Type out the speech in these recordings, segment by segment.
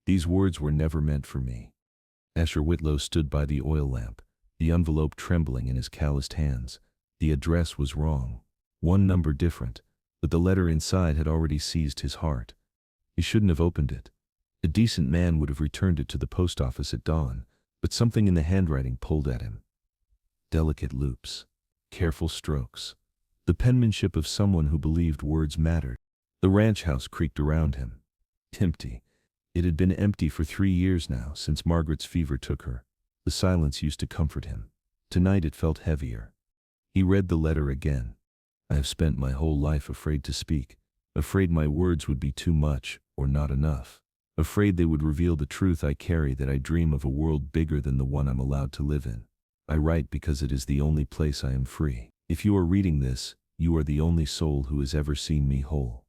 These words were never meant for me. Asher Whitlow stood by the oil lamp, the envelope trembling in his calloused hands. The address was wrong. One number different, but the letter inside had already seized his heart. He shouldn't have opened it. A decent man would have returned it to the post office at dawn, but something in the handwriting pulled at him. Delicate loops. Careful strokes. The penmanship of someone who believed words mattered. The ranch house creaked around him. Empty. It had been empty for 3 years now, since Margaret's fever took her. The silence used to comfort him. Tonight it felt heavier. He read the letter again. I have spent my whole life afraid to speak, afraid my words would be too much or not enough, afraid they would reveal the truth I carry, that I dream of a world bigger than the one I'm allowed to live in. I write because it is the only place I am free. If you are reading this, you are the only soul who has ever seen me whole.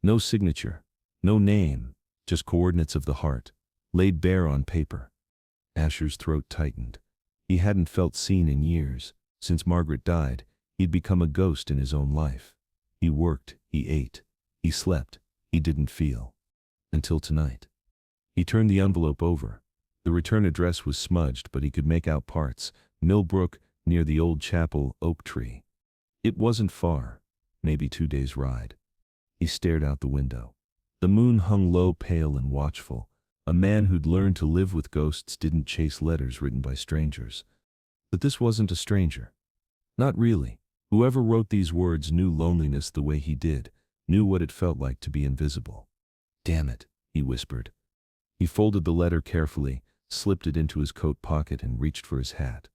No signature, no name, just coordinates of the heart, laid bare on paper. Asher's throat tightened. He hadn't felt seen in years. Since Margaret died, he'd become a ghost in his own life. He worked, he ate, he slept, he didn't feel. Until tonight. He turned the envelope over. The return address was smudged, but he could make out parts. Millbrook, near the old chapel, oak tree. It wasn't far, maybe 2 days' ride. He stared out the window. The moon hung low, pale and watchful. A man who'd learned to live with ghosts didn't chase letters written by strangers. But this wasn't a stranger. Not really. Whoever wrote these words knew loneliness the way he did, knew what it felt like to be invisible. Damn it, he whispered. He folded the letter carefully, slipped it into his coat pocket and reached for his hat.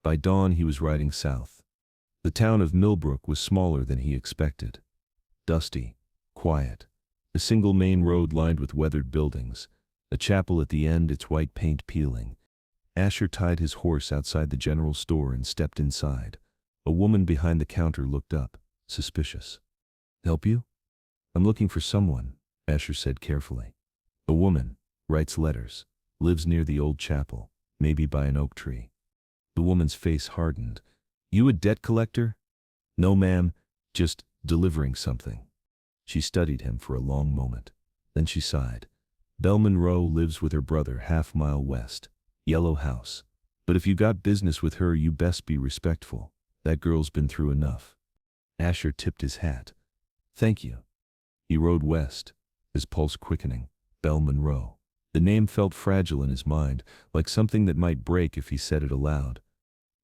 By dawn he was riding south. The town of Millbrook was smaller than he expected. Dusty, quiet. A single main road lined with weathered buildings. A chapel at the end, its white paint peeling. Asher tied his horse outside the general store and stepped inside. A woman behind the counter looked up, suspicious. Help you? I'm looking for someone, Asher said carefully. A woman, writes letters, lives near the old chapel, maybe by an oak tree. The woman's face hardened. You a debt collector? No, ma'am, just delivering something. She studied him for a long moment. Then she sighed. Belle Monroe lives with her brother half-mile west. Yellow house. But if you got business with her, you best be respectful. That girl's been through enough. Asher tipped his hat. Thank you. He rode west, his pulse quickening. Belle Monroe. The name felt fragile in his mind, like something that might break if he said it aloud.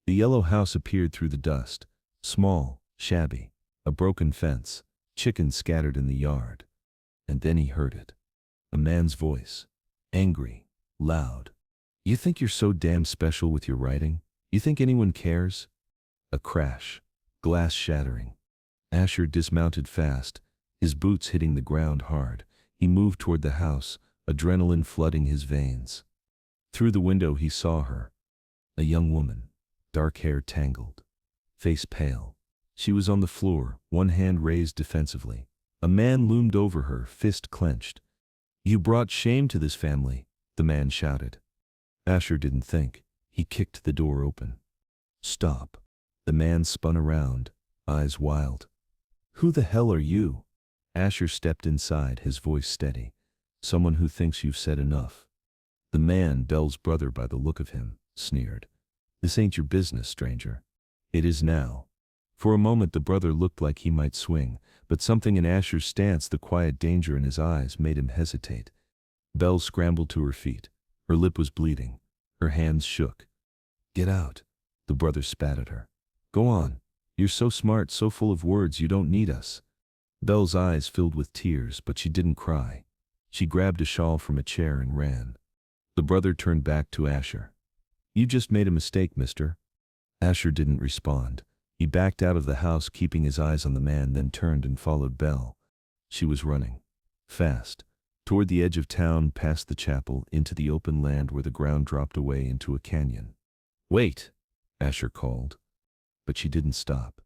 The yellow house appeared through the dust. Small, shabby. A broken fence. Chickens scattered in the yard. And then he heard it. A man's voice. Angry. Loud. You think you're so damn special with your writing? You think anyone cares? A crash. Glass shattering. Asher dismounted fast, his boots hitting the ground hard. He moved toward the house, adrenaline flooding his veins. Through the window he saw her. A young woman. Dark hair tangled. Face pale. She was on the floor, one hand raised defensively. A man loomed over her, fist clenched. You brought shame to this family, the man shouted. Asher didn't think. He kicked the door open. Stop. The man spun around, eyes wild. Who the hell are you? Asher stepped inside, his voice steady. Someone who thinks you've said enough. The man, Belle's brother by the look of him, sneered. This ain't your business, stranger. It is now. For a moment the brother looked like he might swing, but something in Asher's stance, the quiet danger in his eyes, made him hesitate. Belle scrambled to her feet. Her lip was bleeding. Her hands shook. Get out. The brother spat at her. Go on. You're so smart, so full of words, you don't need us. Belle's eyes filled with tears, but she didn't cry. She grabbed a shawl from a chair and ran. The brother turned back to Asher. You just made a mistake, mister. Asher didn't respond. He backed out of the house, keeping his eyes on the man, then turned and followed Belle. She was running. Fast. Toward the edge of town, past the chapel, into the open land where the ground dropped away into a canyon. Wait, Asher called. But she didn't stop.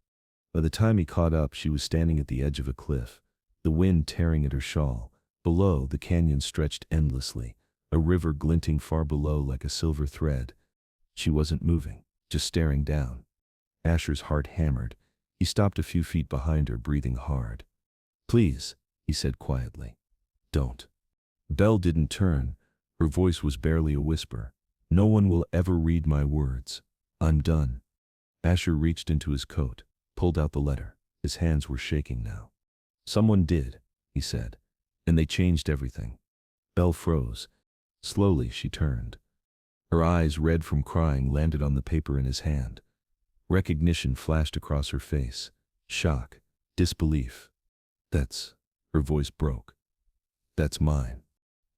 By the time he caught up, she was standing at the edge of a cliff, the wind tearing at her shawl. Below, the canyon stretched endlessly, a river glinting far below like a silver thread. She wasn't moving, just staring down. Asher's heart hammered. He stopped a few feet behind her, breathing hard. Please, he said quietly. Don't. Belle didn't turn. Her voice was barely a whisper. No one will ever read my words. I'm done. Asher reached into his coat, pulled out the letter. His hands were shaking now. Someone did, he said, and they changed everything. Belle froze. Slowly she turned. Her eyes, red from crying, landed on the paper in his hand. Recognition flashed across her face. Shock. Disbelief. That's... Her voice broke. That's mine.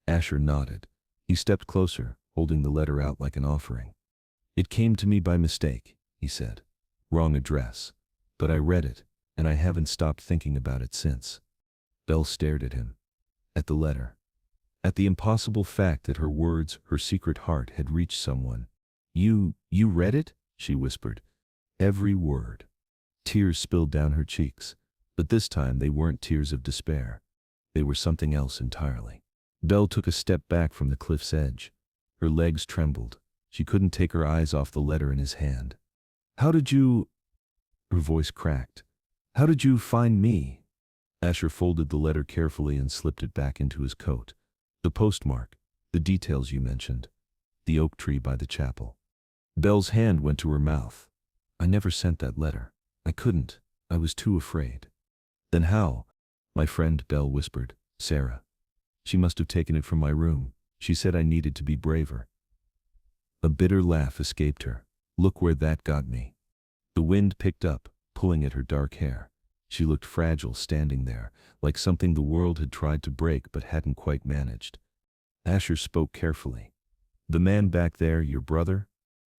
Asher nodded. He stepped closer, holding the letter out like an offering. It came to me by mistake, he said. Wrong address. But I read it, and I haven't stopped thinking about it since. Belle stared at him. At the letter. At the impossible fact that her words, her secret heart, had reached someone. You read it? She whispered. Every word. Tears spilled down her cheeks, but this time they weren't tears of despair. They were something else entirely. Belle took a step back from the cliff's edge. Her legs trembled. She couldn't take her eyes off the letter in his hand. How did you... Her voice cracked. How did you find me? Asher folded the letter carefully and slipped it back into his coat. The postmark, the details you mentioned, the oak tree by the chapel. Belle's hand went to her mouth. I never sent that letter. I couldn't. I was too afraid. Then how? My friend, Belle whispered. Sarah. She must have taken it from my room. She said I needed to be braver. A bitter laugh escaped her. Look where that got me. The wind picked up, pulling at her dark hair. She looked fragile standing there, like something the world had tried to break but hadn't quite managed. Asher spoke carefully. The man back there, your brother?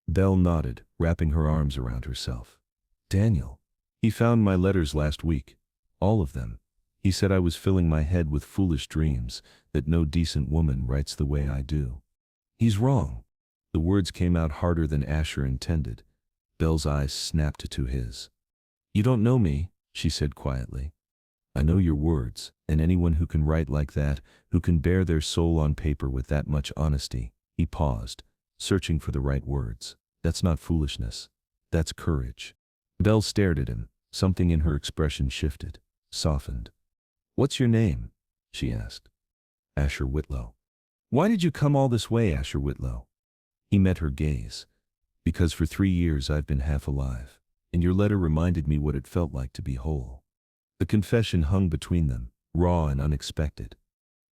Belle nodded, wrapping her arms around herself. Daniel. He found my letters last week. All of them. He said I was filling my head with foolish dreams, that no decent woman writes the way I do. He's wrong. The words came out harder than Asher intended. Belle's eyes snapped to his. You don't know me, she said quietly. I know your words, and anyone who can write like that, who can bear their soul on paper with that much honesty. He paused, searching for the right words. That's not foolishness. That's courage. Belle stared at him. Something in her expression shifted, softened. What's your name? She asked. Asher Whitlow. Why did you come all this way, Asher Whitlow? He met her gaze. Because for 3 years I've been half alive, and your letter reminded me what it felt like to be whole. The confession hung between them, raw and unexpected.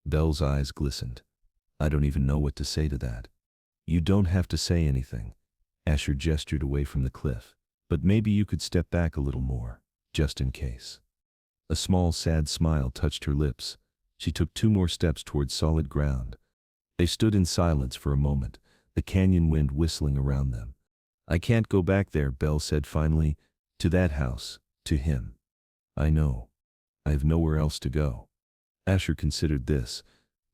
Belle's eyes glistened. I don't even know what to say to that. You don't have to say anything. Asher gestured away from the cliff. But maybe you could step back a little more, just in case. A small, sad smile touched her lips. She took 2 more steps towards solid ground. They stood in silence for a moment, the canyon wind whistling around them. I can't go back there, Belle said finally. To that house, to him. I know. I have nowhere else to go. Asher considered this.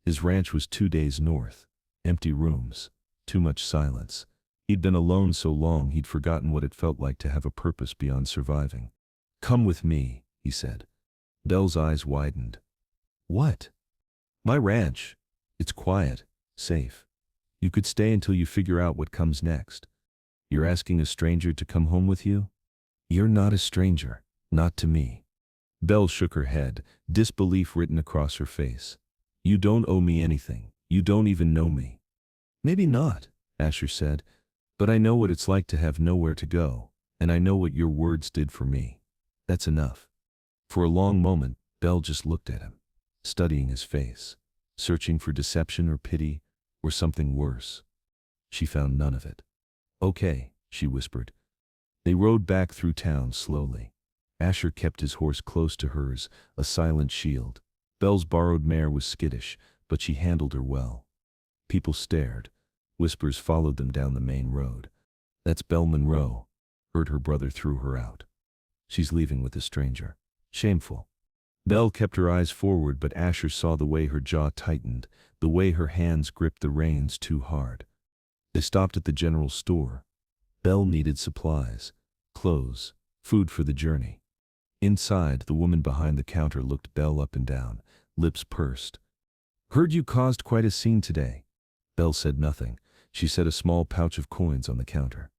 His ranch was 2 days north. Empty rooms. Too much silence. He'd been alone so long he'd forgotten what it felt like to have a purpose beyond surviving. Come with me, he said. Belle's eyes widened. What? My ranch. It's quiet, safe. You could stay until you figure out what comes next. You're asking a stranger to come home with you? You're not a stranger, not to me. Belle shook her head, disbelief written across her face. You don't owe me anything. You don't even know me. Maybe not, Asher said. But I know what it's like to have nowhere to go, and I know what your words did for me. That's enough. For a long moment, Belle just looked at him, studying his face, searching for deception or pity, or something worse. She found none of it. Okay, she whispered. They rode back through town slowly. Asher kept his horse close to hers, a silent shield. Belle's borrowed mare was skittish, but she handled her well. People stared. Whispers followed them down the main road. That's Belle Monroe. Heard her brother threw her out. She's leaving with a stranger. Shameful. Belle kept her eyes forward, but Asher saw the way her jaw tightened, the way her hands gripped the reins too hard. They stopped at the general store. Belle needed supplies, clothes, food for the journey. Inside, the woman behind the counter looked Belle up and down, lips pursed. Heard you caused quite a scene today. Belle said nothing. She set a small pouch of coins on the counter.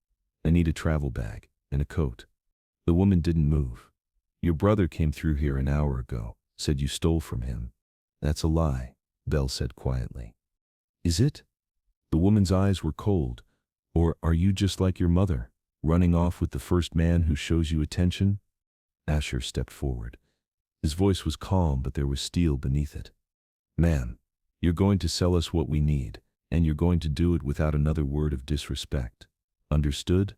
I need a travel bag and a coat. The woman didn't move. Your brother came through here an hour ago, said you stole from him. That's a lie, Belle said quietly. Is it? The woman's eyes were cold. Or are you just like your mother, running off with the first man who shows you attention? Asher stepped forward. His voice was calm, but there was steel beneath it. Ma'am, you're going to sell us what we need, and you're going to do it without another word of disrespect. Understood?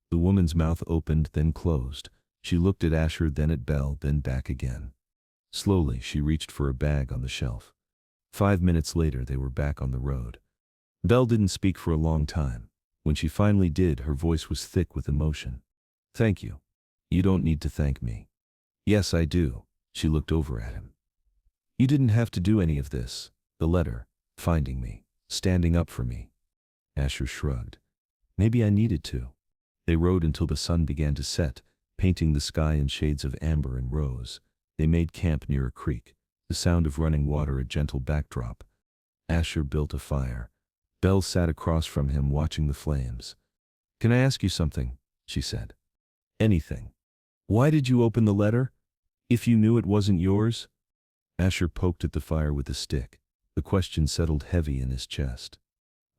The woman's mouth opened, then closed. She looked at Asher, then at Belle, then back again. Slowly, she reached for a bag on the shelf. 5 minutes later, they were back on the road. Belle didn't speak for a long time. When she finally did, her voice was thick with emotion. Thank you. You don't need to thank me. Yes, I do. She looked over at him. You didn't have to do any of this. The letter, finding me, standing up for me. Asher shrugged. Maybe I needed to. They rode until the sun began to set, painting the sky in shades of amber and rose. They made camp near a creek, the sound of running water a gentle backdrop. Asher built a fire. Belle sat across from him watching the flames. Can I ask you something? She said. Anything. Why did you open the letter? If you knew it wasn't yours? Asher poked at the fire with a stick. The question settled heavy in his chest.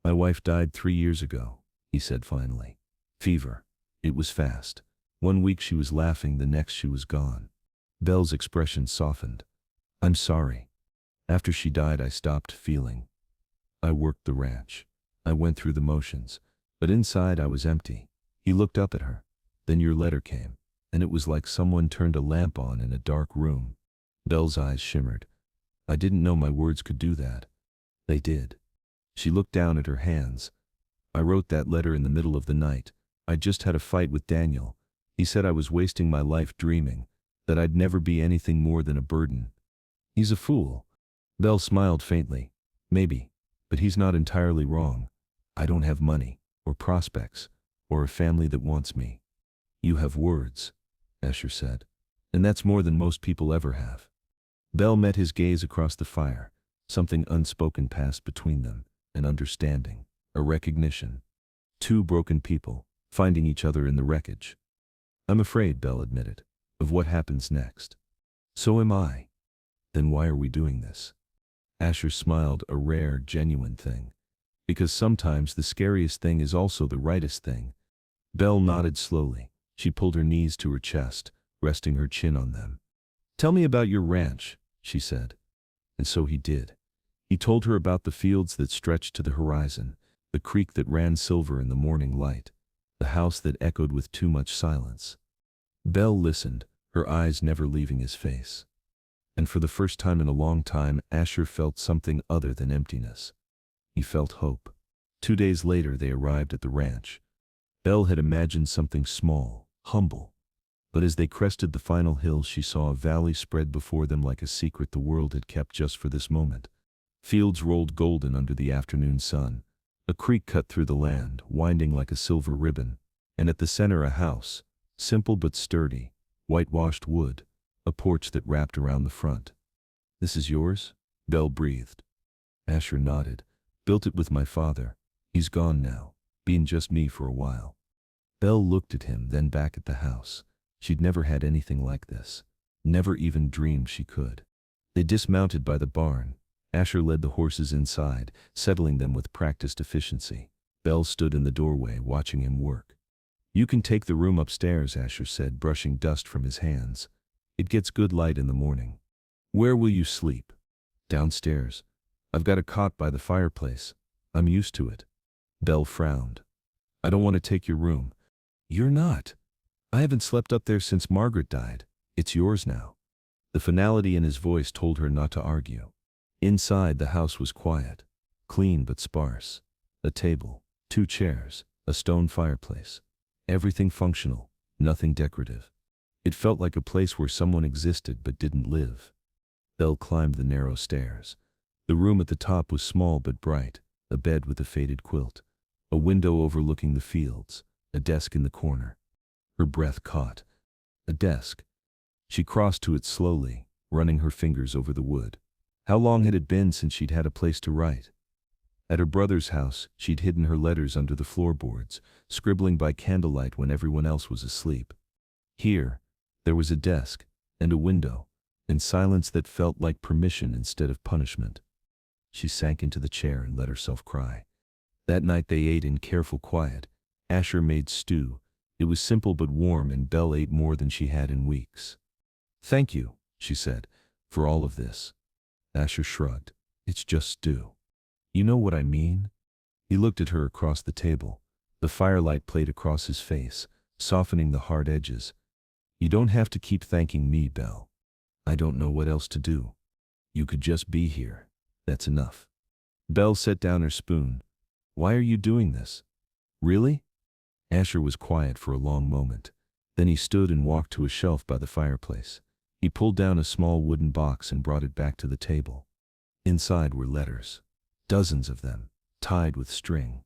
My wife died 3 years ago, he said finally. Fever. It was fast. 1 week she was laughing, the next she was gone. Belle's expression softened. I'm sorry. After she died, I stopped feeling. I worked the ranch. I went through the motions, but inside I was empty. He looked up at her. Then your letter came, and it was like someone turned a lamp on in a dark room. Belle's eyes shimmered. I didn't know my words could do that. They did. She looked down at her hands. I wrote that letter in the middle of the night. I just had a fight with Daniel. He said I was wasting my life dreaming, that I'd never be anything more than a burden. He's a fool. Belle smiled faintly. Maybe, but he's not entirely wrong. I don't have money, or prospects, or a family that wants me. You have words, Asher said, and that's more than most people ever have. Belle met his gaze across the fire. Something unspoken passed between them, an understanding, a recognition. Two broken people, finding each other in the wreckage. I'm afraid, Belle admitted, of what happens next. So am I. Then why are we doing this? Asher smiled, a rare, genuine thing. Because sometimes the scariest thing is also the rightest thing. Belle nodded slowly. She pulled her knees to her chest, resting her chin on them. Tell me about your ranch, she said. And so he did. He told her about the fields that stretched to the horizon, the creek that ran silver in the morning light, the house that echoed with too much silence. Belle listened, her eyes never leaving his face. And for the first time in a long time, Asher felt something other than emptiness. He felt hope. 2 days later, they arrived at the ranch. Belle had imagined something small, humble. But as they crested the final hill, she saw a valley spread before them like a secret the world had kept just for this moment. Fields rolled golden under the afternoon sun. A creek cut through the land, winding like a silver ribbon. And at the center, a house, simple but sturdy, whitewashed wood, a porch that wrapped around the front. This is yours? Belle breathed. Asher nodded. Built it with my father. He's gone now, being just me for a while. Belle looked at him, then back at the house. She'd never had anything like this. Never even dreamed she could. They dismounted by the barn. Asher led the horses inside, settling them with practiced efficiency. Belle stood in the doorway, watching him work. You can take the room upstairs, Asher said, brushing dust from his hands. It gets good light in the morning. Where will you sleep? Downstairs. I've got a cot by the fireplace. I'm used to it. Belle frowned. I don't want to take your room. You're not. I haven't slept up there since Margaret died. It's yours now. The finality in his voice told her not to argue. Inside, the house was quiet, clean but sparse. A table, 2 chairs, a stone fireplace. Everything functional, nothing decorative. It felt like a place where someone existed but didn't live. Belle climbed the narrow stairs. The room at the top was small but bright, a bed with a faded quilt, a window overlooking the fields, a desk in the corner. Her breath caught. A desk. She crossed to it slowly, running her fingers over the wood. How long had it been since she'd had a place to write? At her brother's house, she'd hidden her letters under the floorboards, scribbling by candlelight when everyone else was asleep. Here, there was a desk, and a window, and silence that felt like permission instead of punishment. She sank into the chair and let herself cry. That night they ate in careful quiet. Asher made stew. It was simple but warm, and Belle ate more than she had in weeks. "Thank you," she said, "for all of this." Asher shrugged. "It's just stew. You know what I mean?" He looked at her across the table. The firelight played across his face, softening the hard edges. "You don't have to keep thanking me, Belle. I don't know what else to do. You could just be here. That's enough." Belle set down her spoon. "Why are you doing this? Really?" Asher was quiet for a long moment. Then he stood and walked to a shelf by the fireplace. He pulled down a small wooden box and brought it back to the table. Inside were letters. Dozens of them, tied with string.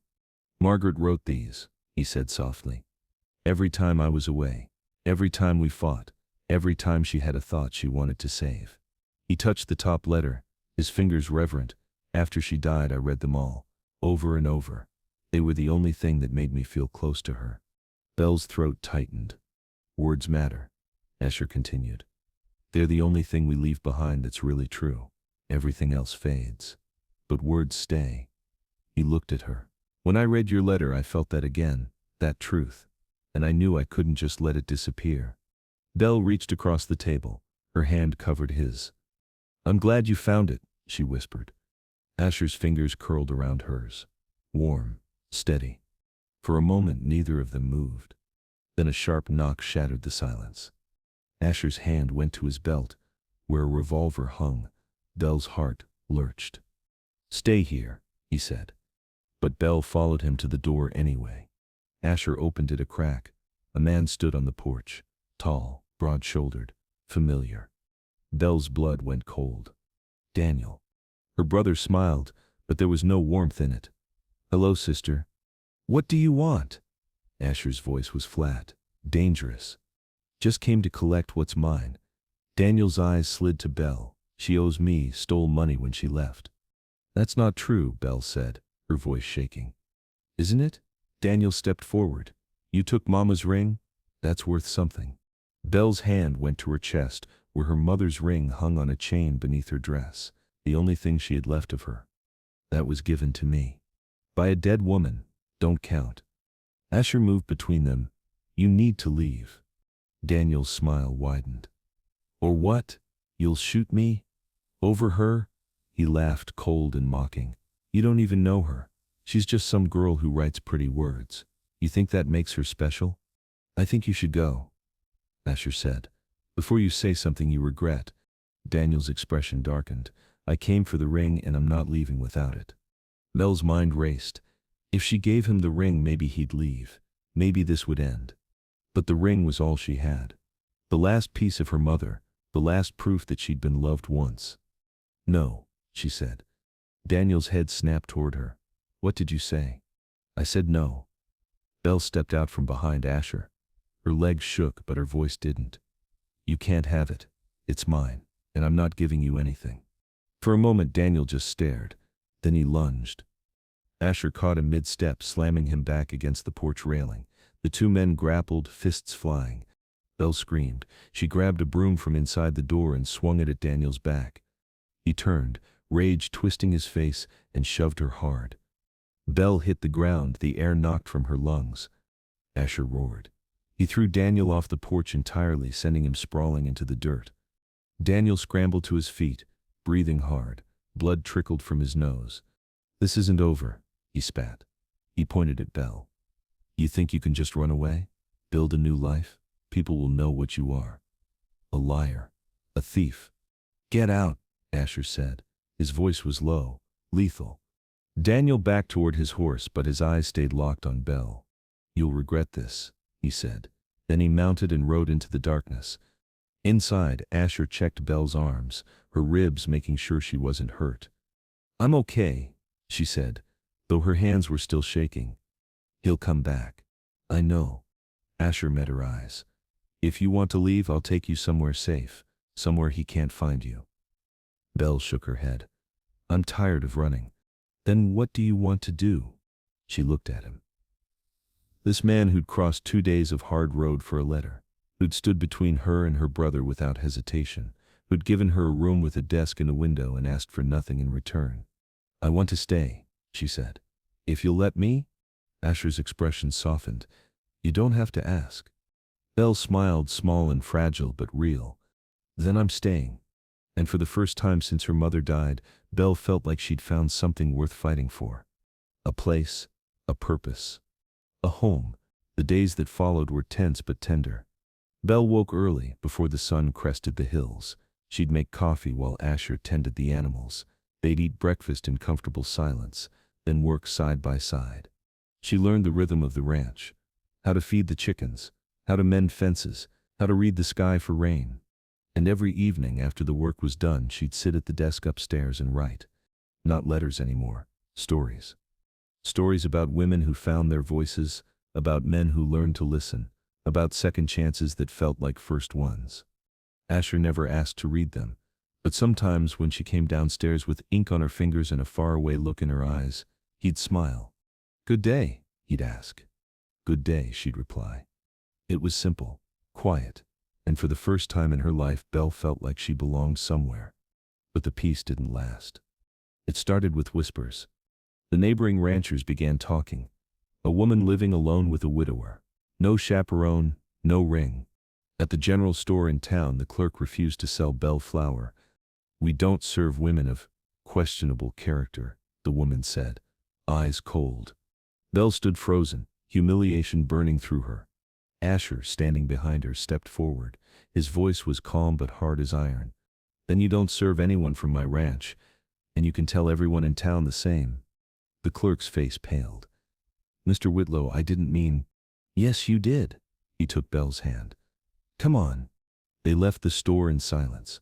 "Margaret wrote these," he said softly. "Every time I was away. Every time we fought. Every time she had a thought she wanted to save." He touched the top letter, his fingers reverent. "After she died, I read them all, over and over. They were the only thing that made me feel close to her." Belle's throat tightened. "Words matter," Asher continued. "They're the only thing we leave behind that's really true. Everything else fades. But words stay." He looked at her. "When I read your letter, I felt that again, that truth. And I knew I couldn't just let it disappear." Belle reached across the table. Her hand covered his. "I'm glad you found it," she whispered. Asher's fingers curled around hers. Warm, steady. For a moment, neither of them moved. Then a sharp knock shattered the silence. Asher's hand went to his belt, where a revolver hung. Belle's heart lurched. "Stay here," he said. But Belle followed him to the door anyway. Asher opened it a crack. A man stood on the porch, tall, broad-shouldered, familiar. Belle's blood went cold. "Daniel." Her brother smiled, but there was no warmth in it. "Hello, sister." "What do you want?" Asher's voice was flat, dangerous. "Just came to collect what's mine." Daniel's eyes slid to Belle. "She owes me, stole money when she left." "That's not true," Belle said, her voice shaking. "Isn't it?" Daniel stepped forward. "You took Mama's ring? That's worth something." Belle's hand went to her chest, where her mother's ring hung on a chain beneath her dress, the only thing she had left of her. "That was given to me. By a dead woman. Don't count." Asher moved between them. "You need to leave." Daniel's smile widened. "Or what? You'll shoot me? Over her?" He laughed, cold and mocking. "You don't even know her. She's just some girl who writes pretty words. You think that makes her special?" "I think you should go," Asher said. "Before you say something you regret." Daniel's expression darkened. "I came for the ring and I'm not leaving without it." Belle's mind raced. If she gave him the ring, maybe he'd leave. Maybe this would end. But the ring was all she had. The last piece of her mother, the last proof that she'd been loved once. "No," she said. Daniel's head snapped toward her. "What did you say?" "I said no." Belle stepped out from behind Asher. Her legs shook, but her voice didn't. "You can't have it. It's mine, and I'm not giving you anything." For a moment Daniel just stared. Then he lunged. Asher caught him mid-step, slamming him back against the porch railing. The two men grappled, fists flying. Belle screamed. She grabbed a broom from inside the door and swung it at Daniel's back. He turned, rage twisting his face, and shoved her hard. Belle hit the ground, the air knocked from her lungs. Asher roared. He threw Daniel off the porch entirely, sending him sprawling into the dirt. Daniel scrambled to his feet, breathing hard. Blood trickled from his nose. "This isn't over," he spat. He pointed at Belle. "You think you can just run away? Build a new life? People will know what you are. A liar. A thief." "Get out," Asher said. His voice was low, lethal. Daniel backed toward his horse, but his eyes stayed locked on Belle. "You'll regret this," he said. Then he mounted and rode into the darkness. Inside, Asher checked Belle's arms, her ribs, making sure she wasn't hurt. "I'm okay," she said, though her hands were still shaking. "He'll come back." "I know." Asher met her eyes. "If you want to leave, I'll take you somewhere safe, somewhere he can't find you." Belle shook her head. "I'm tired of running." "Then what do you want to do?" She looked at him. This man who'd crossed 2 days of hard road for a letter, who'd stood between her and her brother without hesitation, who'd given her a room with a desk and a window and asked for nothing in return. "I want to stay," she said. If you'll let me? Asher's expression softened. You don't have to ask. Belle smiled, small and fragile but real. Then I'm staying. And for the first time since her mother died, Belle felt like she'd found something worth fighting for. A place, a purpose, a home. The days that followed were tense but tender. Belle woke early, before the sun crested the hills. She'd make coffee while Asher tended the animals. They'd eat breakfast in comfortable silence, then work side by side. She learned the rhythm of the ranch, how to feed the chickens, how to mend fences, how to read the sky for rain. And every evening after the work was done, she'd sit at the desk upstairs and write. Not letters anymore, stories. Stories about women who found their voices, about men who learned to listen, about second chances that felt like first ones. Asher never asked to read them, but sometimes when she came downstairs with ink on her fingers and a faraway look in her eyes, he'd smile. "Good day," he'd ask. "Good day," she'd reply. It was simple, quiet, and for the first time in her life Belle felt like she belonged somewhere. But the peace didn't last. It started with whispers. The neighboring ranchers began talking. A woman living alone with a widower. No chaperone, no ring. At the general store in town, the clerk refused to sell Belle flour. "We don't serve women of questionable character," the woman said, eyes cold. Belle stood frozen, humiliation burning through her. Asher, standing behind her, stepped forward. His voice was calm but hard as iron. "Then you don't serve anyone from my ranch, and you can tell everyone in town the same." The clerk's face paled. "Mr. Whitlow, I didn't mean—" "Yes, you did." He took Belle's hand. "Come on." They left the store in silence.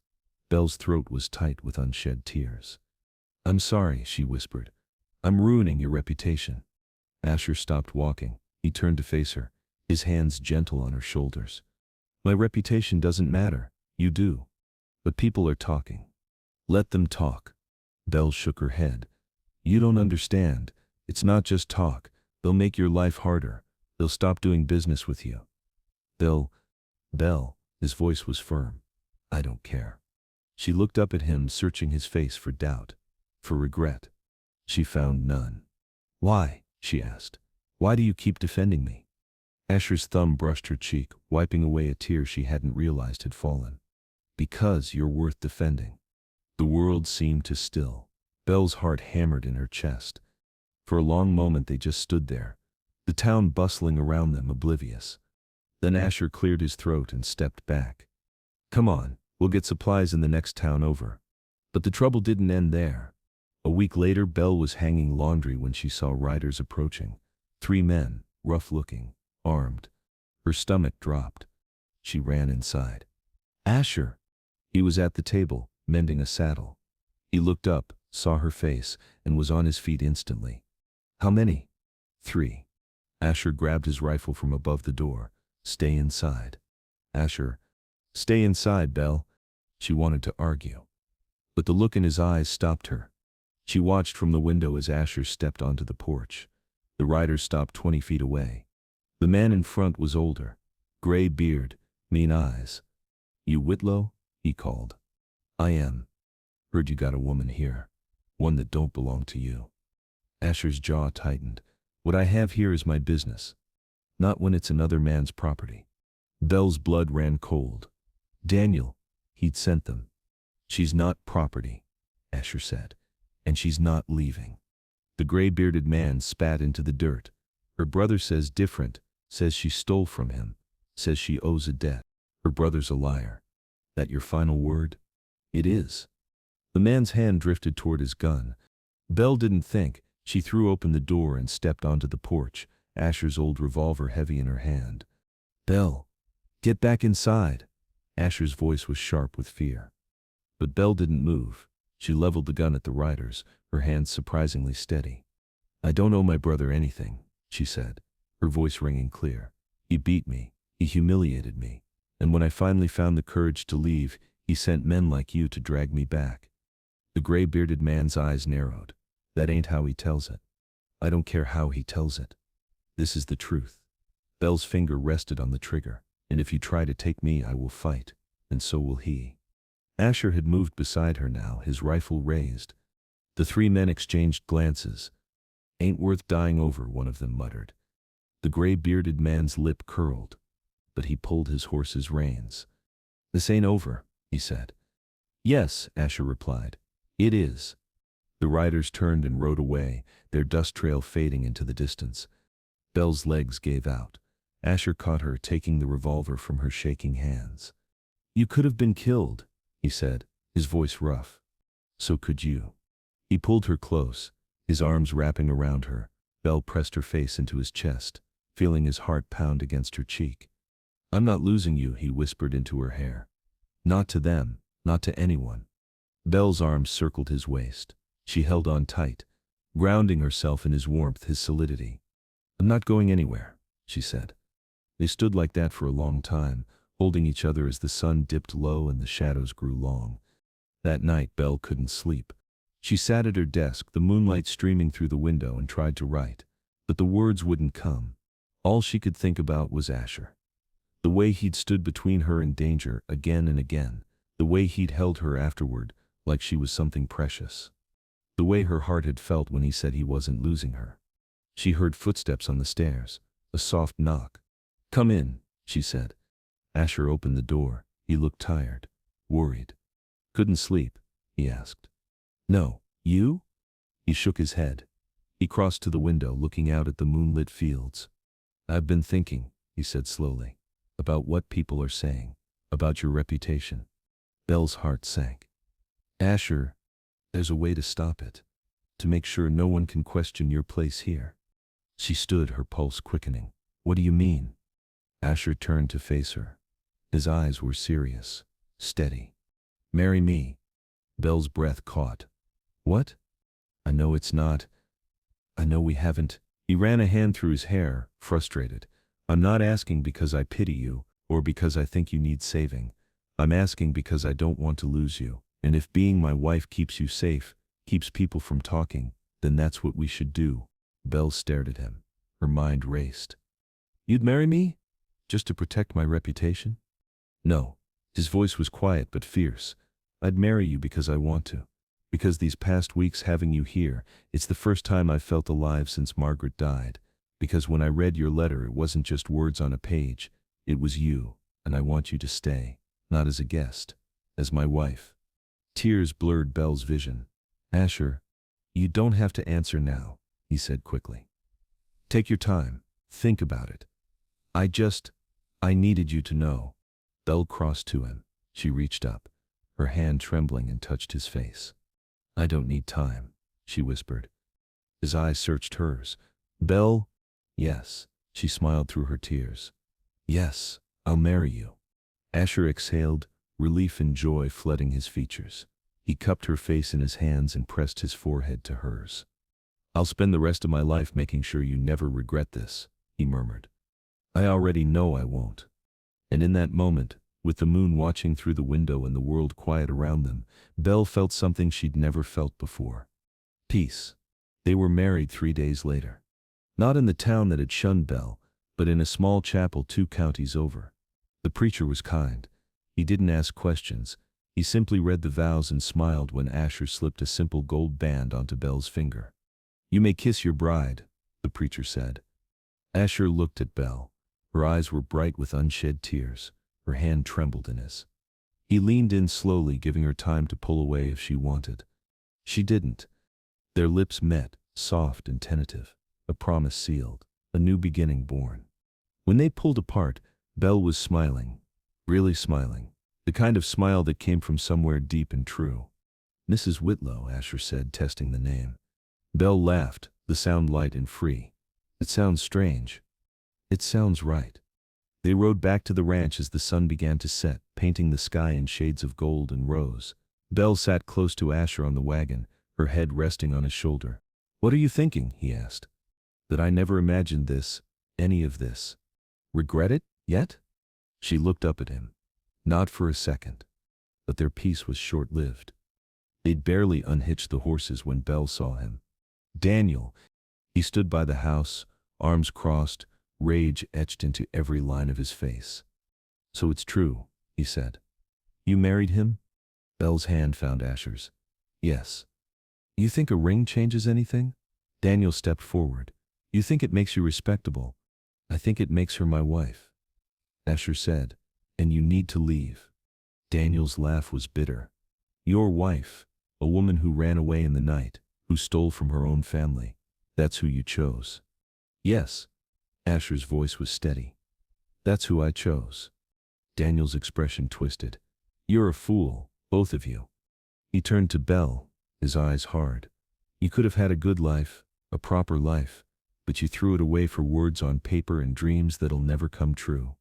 Belle's throat was tight with unshed tears. "I'm sorry," she whispered. "I'm ruining your reputation." Asher stopped walking. He turned to face her, his hands gentle on her shoulders. "My reputation doesn't matter. You do. But people are talking. Let them talk." Belle shook her head. "You don't understand. It's not just talk. They'll make your life harder. They'll stop doing business with you. Belle," his voice was firm. "I don't care." She looked up at him, searching his face for doubt, for regret. She found none. "Why?" she asked. "Why do you keep defending me?" Asher's thumb brushed her cheek, wiping away a tear she hadn't realized had fallen. "Because you're worth defending." The world seemed to still. Belle's heart hammered in her chest. For a long moment they just stood there, the town bustling around them, oblivious. Then Asher cleared his throat and stepped back. "Come on, we'll get supplies in the next town over." But the trouble didn't end there. A week later, Belle was hanging laundry when she saw riders approaching. 3 men, rough-looking, armed. Her stomach dropped. She ran inside. "Asher!" He was at the table, mending a saddle. He looked up, saw her face, and was on his feet instantly. "How many?" 3. Asher grabbed his rifle from above the door. "Stay inside." "Asher." "Stay inside, Belle." She wanted to argue, but the look in his eyes stopped her. She watched from the window as Asher stepped onto the porch. The riders stopped 20 feet away. The man in front was older, gray beard, mean eyes. "You Whitlow?" he called. "I am. Heard you got a woman here. One that don't belong to you." Asher's jaw tightened. "What I have here is my business. Not when it's another man's property." Belle's blood ran cold. "Daniel," he'd sent them. "She's not property," Asher said. "And she's not leaving." The gray-bearded man spat into the dirt. "Her brother says different, says she stole from him, says she owes a debt. Her brother's a liar." "That your final word?" "It is." The man's hand drifted toward his gun. Belle didn't think. She threw open the door and stepped onto the porch, Asher's old revolver heavy in her hand. "Belle, get back inside." Asher's voice was sharp with fear. But Belle didn't move. She leveled the gun at the riders, her hands surprisingly steady. "I don't owe my brother anything," she said, her voice ringing clear. "He beat me. He humiliated me. And when I finally found the courage to leave, he sent men like you to drag me back." The gray-bearded man's eyes narrowed. "That ain't how he tells it." "I don't care how he tells it. This is the truth." Belle's finger rested on the trigger. "And if you try to take me, I will fight, and so will he." Asher had moved beside her now, his rifle raised. The 3 men exchanged glances. Ain't worth dying over, one of them muttered. The gray-bearded man's lip curled, but he pulled his horse's reins. This ain't over, he said. Yes, Asher replied. It is. The riders turned and rode away, their dust trail fading into the distance. Belle's legs gave out. Asher caught her, taking the revolver from her shaking hands. You could have been killed, he said, his voice rough. So could you. He pulled her close, his arms wrapping around her. Belle pressed her face into his chest, feeling his heart pound against her cheek. I'm not losing you, he whispered into her hair. Not to them, not to anyone. Belle's arms circled his waist. She held on tight, grounding herself in his warmth, his solidity. I'm not going anywhere, she said. They stood like that for a long time, holding each other as the sun dipped low and the shadows grew long. That night Belle couldn't sleep. She sat at her desk, the moonlight streaming through the window, and tried to write. But the words wouldn't come. All she could think about was Asher. The way he'd stood between her and danger again and again. The way he'd held her afterward, like she was something precious. The way her heart had felt when he said he wasn't losing her. She heard footsteps on the stairs, a soft knock. Come in, she said. Asher opened the door. He looked tired, worried. Couldn't sleep, he asked. No, you? He shook his head. He crossed to the window, looking out at the moonlit fields. I've been thinking, he said slowly, about what people are saying, about your reputation. Belle's heart sank. Asher, there's a way to stop it, to make sure no one can question your place here. She stood, her pulse quickening. What do you mean? Asher turned to face her. His eyes were serious, steady. Marry me. Belle's breath caught. What? I know it's not. I know we haven't. He ran a hand through his hair, frustrated. I'm not asking because I pity you, or because I think you need saving. I'm asking because I don't want to lose you. And if being my wife keeps you safe, keeps people from talking, then that's what we should do. Belle stared at him. Her mind raced. You'd marry me? Just to protect my reputation? No. His voice was quiet but fierce. I'd marry you because I want to. Because these past weeks having you here, it's the first time I've felt alive since Margaret died. Because when I read your letter, it wasn't just words on a page. It was you, and I want you to stay. Not as a guest, as my wife. Tears blurred Belle's vision. Asher, you don't have to answer now, he said quickly. Take your time. Think about it. I needed you to know. Belle crossed to him. She reached up, her hand trembling, and touched his face. I don't need time, she whispered. His eyes searched hers. Belle? Yes, she smiled through her tears. Yes, I'll marry you. Asher exhaled, relief and joy flooding his features. He cupped her face in his hands and pressed his forehead to hers. I'll spend the rest of my life making sure you never regret this, he murmured. I already know I won't. And in that moment, with the moon watching through the window and the world quiet around them, Belle felt something she'd never felt before. Peace. They were married 3 days later. Not in the town that had shunned Belle, but in a small chapel 2 counties over. The preacher was kind. He didn't ask questions. He simply read the vows and smiled when Asher slipped a simple gold band onto Belle's finger. You may kiss your bride, the preacher said. Asher looked at Belle. Her eyes were bright with unshed tears. Her hand trembled in his. He leaned in slowly, giving her time to pull away if she wanted. She didn't. Their lips met, soft and tentative, a promise sealed, a new beginning born. When they pulled apart, Belle was smiling, really smiling, the kind of smile that came from somewhere deep and true. Mrs. Whitlow, Asher said, testing the name. Belle laughed, the sound light and free. It sounds strange. It sounds right. They rode back to the ranch as the sun began to set, painting the sky in shades of gold and rose. Belle sat close to Asher on the wagon, her head resting on his shoulder. What are you thinking? He asked. That I never imagined this, any of this. Regret it, yet? She looked up at him. Not for a second. But their peace was short-lived. They'd barely unhitched the horses when Belle saw him. Daniel. He stood by the house, arms crossed, rage etched into every line of his face. So it's true, he said. You married him? Belle's hand found Asher's. Yes. You think a ring changes anything? Daniel stepped forward. You think it makes you respectable? I think it makes her my wife. Asher said, and you need to leave. Daniel's laugh was bitter. Your wife, a woman who ran away in the night, who stole from her own family. That's who you chose. Yes. Asher's voice was steady. That's who I chose. Daniel's expression twisted. You're a fool, both of you. He turned to Belle, his eyes hard. You could have had a good life, a proper life, but you threw it away for words on paper and dreams that'll never come true.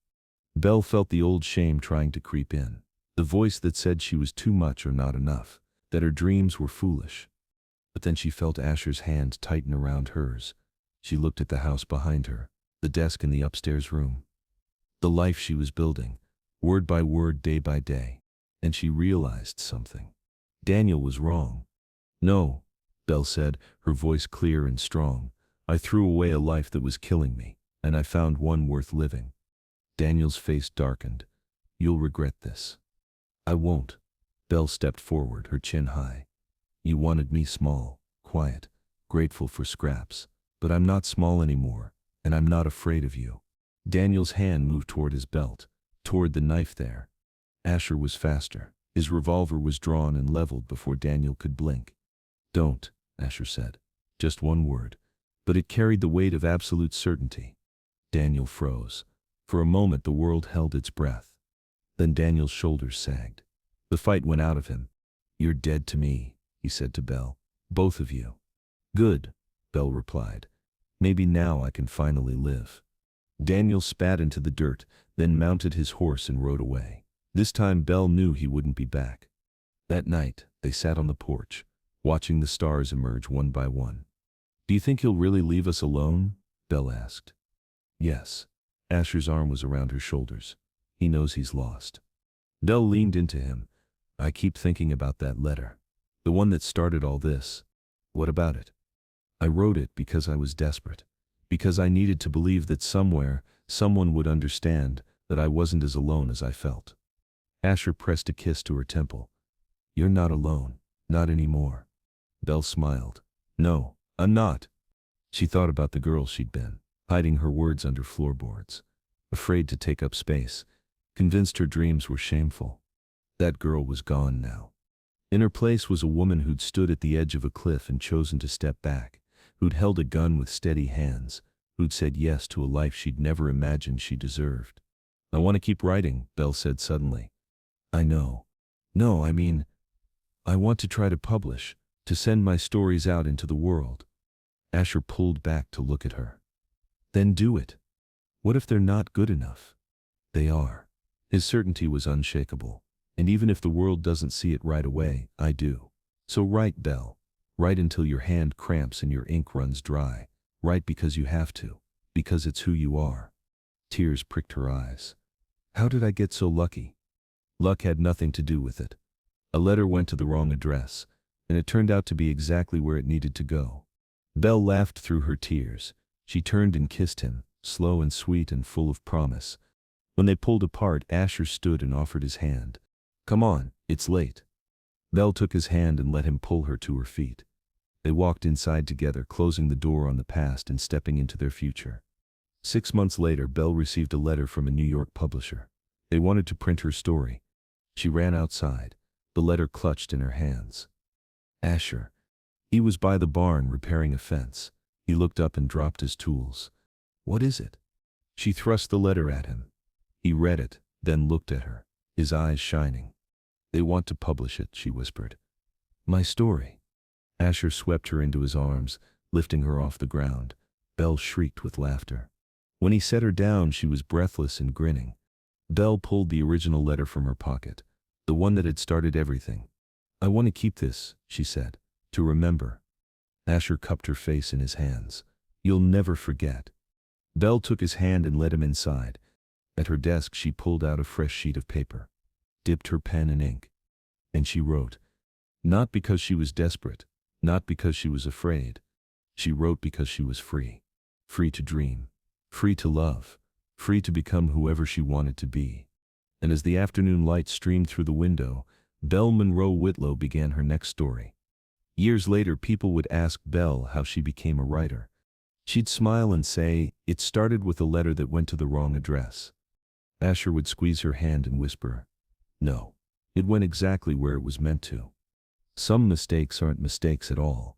Belle felt the old shame trying to creep in, the voice that said she was too much or not enough, that her dreams were foolish. But then she felt Asher's hand tighten around hers. She looked at the house behind her, the desk in the upstairs room. The life she was building, word by word, day by day, and she realized something. Daniel was wrong. No, Belle said, her voice clear and strong. I threw away a life that was killing me, and I found one worth living. Daniel's face darkened. You'll regret this. I won't. Belle stepped forward, her chin high. You wanted me small, quiet, grateful for scraps, but I'm not small anymore, and I'm not afraid of you. Daniel's hand moved toward his belt, toward the knife there. Asher was faster. His revolver was drawn and leveled before Daniel could blink. Don't, Asher said. Just one word. But it carried the weight of absolute certainty. Daniel froze. For a moment the world held its breath. Then Daniel's shoulders sagged. The fight went out of him. You're dead to me, he said to Belle. Both of you. Good, Belle replied. Maybe now I can finally live. Daniel spat into the dirt, then mounted his horse and rode away. This time Belle knew he wouldn't be back. That night, they sat on the porch, watching the stars emerge one by one. Do you think he'll really leave us alone? Belle asked. Yes. Asher's arm was around her shoulders. He knows he's lost. Belle leaned into him. I keep thinking about that letter. The one that started all this. What about it? I wrote it because I was desperate. Because I needed to believe that somewhere, someone would understand that I wasn't as alone as I felt. Asher pressed a kiss to her temple. You're not alone. Not anymore. Belle smiled. No, I'm not. She thought about the girl she'd been, hiding her words under floorboards, afraid to take up space, convinced her dreams were shameful. That girl was gone now. In her place was a woman who'd stood at the edge of a cliff and chosen to step back, who'd held a gun with steady hands, who'd said yes to a life she'd never imagined she deserved. I want to keep writing, Belle said suddenly. I know. No, I mean, I want to try to publish, to send my stories out into the world. Asher pulled back to look at her. Then do it. What if they're not good enough? They are. His certainty was unshakable. And even if the world doesn't see it right away, I do. So write, Belle. Write until your hand cramps and your ink runs dry. Write because you have to. Because it's who you are. Tears pricked her eyes. How did I get so lucky? Luck had nothing to do with it. A letter went to the wrong address, and it turned out to be exactly where it needed to go. Belle laughed through her tears. She turned and kissed him, slow and sweet and full of promise. When they pulled apart, Asher stood and offered his hand. Come on, it's late. Belle took his hand and let him pull her to her feet. They walked inside together, closing the door on the past and stepping into their future. 6 months later, Belle received a letter from a New York publisher. They wanted to print her story. She ran outside, the letter clutched in her hands. Asher. He was by the barn repairing a fence. He looked up and dropped his tools. What is it? She thrust the letter at him. He read it, then looked at her, his eyes shining. They want to publish it, she whispered. My story. Asher swept her into his arms, lifting her off the ground. Belle shrieked with laughter. When he set her down, she was breathless and grinning. Belle pulled the original letter from her pocket, the one that had started everything. I want to keep this, she said, to remember. Asher cupped her face in his hands. You'll never forget. Belle took his hand and led him inside. At her desk, she pulled out a fresh sheet of paper, dipped her pen in ink, and she wrote. Not because she was desperate, not because she was afraid. She wrote because she was free. Free to dream, free to love, free to become whoever she wanted to be. And as the afternoon light streamed through the window, Belle Monroe Whitlow began her next story. Years later, people would ask Belle how she became a writer. She'd smile and say, "It started with a letter that went to the wrong address." Asher would squeeze her hand and whisper, "No, it went exactly where it was meant to." Some mistakes aren't mistakes at all.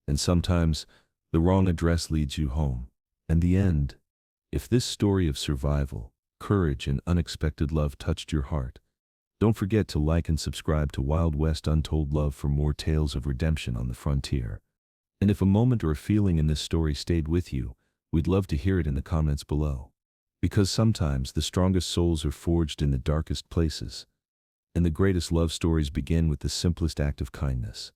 And sometimes, the wrong address leads you home. And the end. If this story of survival, courage, and unexpected love touched your heart, don't forget to like and subscribe to Wild West Untold Love for more tales of redemption on the frontier. And if a moment or a feeling in this story stayed with you, we'd love to hear it in the comments below. Because sometimes the strongest souls are forged in the darkest places, and the greatest love stories begin with the simplest act of kindness.